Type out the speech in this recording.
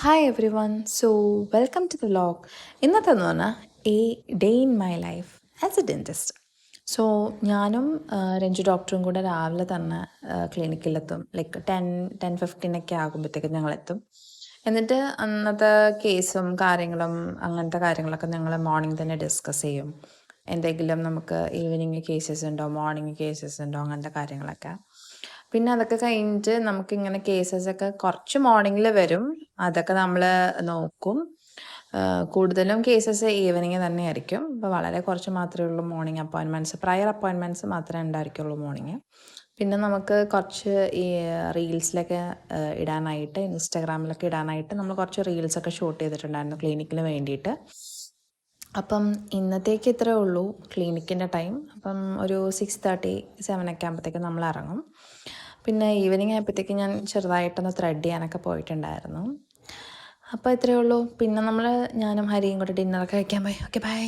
Hi everyone. Welcome to the vlog. ഇന്നത്തെ എന്ന് പറഞ്ഞാൽ a day in my life as a dentist. So ഞാനും രഞ്ജു ഡോക്ടറും കൂടെ രാവിലെ തന്നെ ക്ലിനിക്കിലെത്തും. ലൈക്ക് 10-15 ആകുമ്പോഴത്തേക്കും ഞങ്ങളെത്തും. എന്നിട്ട് അന്നത്തെ കേസും കാര്യങ്ങളും അങ്ങനത്തെ കാര്യങ്ങളൊക്കെ ഞങ്ങൾ മോർണിംഗ് തന്നെ ഡിസ്കസ് ചെയ്യും. എന്തെങ്കിലും നമുക്ക് ഈവനിങ് കേസസ് ഉണ്ടോ, മോർണിംഗ് കേസസ് ഉണ്ടോ, അങ്ങനത്തെ കാര്യങ്ങളൊക്കെ. പിന്നെ അതൊക്കെ കഴിഞ്ഞിട്ട് നമുക്കിങ്ങനെ കേസസൊക്കെ കുറച്ച് മോർണിംഗിൽ വരും. അതൊക്കെ നമ്മൾ നോക്കും. കൂടുതലും കേസസ് ഈവനിങ് തന്നെ ആയിരിക്കും. ഇപ്പോൾ വളരെ കുറച്ച് മാത്രമേ ഉള്ളൂ മോർണിംഗ് അപ്പോയിൻമെൻറ്റ്സ്, പ്രയർ അപ്പോയിൻമെൻറ്റ്സ് മാത്രമേ ഉണ്ടായിരിക്കുള്ളൂ മോർണിംഗ്. പിന്നെ നമുക്ക് കുറച്ച് ഈ റീൽസിലൊക്കെ ഇടാനായിട്ട്, ഇൻസ്റ്റാഗ്രാമിലൊക്കെ ഇടാനായിട്ട് നമ്മൾ കുറച്ച് റീൽസൊക്കെ ഷൂട്ട് ചെയ്തിട്ടുണ്ടായിരുന്നു ക്ലിനിക്കിന് വേണ്ടിയിട്ട്. അപ്പം ഇന്നത്തേക്ക് ഇത്രയേ ഉള്ളൂ ക്ലിനിക്കിൻ്റെ ടൈം. അപ്പം ഒരു 6:30-7 ആകുമ്പോഴത്തേക്കും നമ്മൾ ഇറങ്ങും. പിന്നെ ഈവനിങ് ആയപ്പോഴത്തേക്ക് ഞാൻ ചെറുതായിട്ടൊന്ന് ത്രെഡ് ചെയ്യാനൊക്കെ പോയിട്ടുണ്ടായിരുന്നു. അപ്പോൾ ഇത്രയേ ഉള്ളൂ. പിന്നെ ഞാനും ഹരിയും കൂടെ ഡിന്നറൊക്കെ കഴിക്കാൻ പോയി. Okay, by.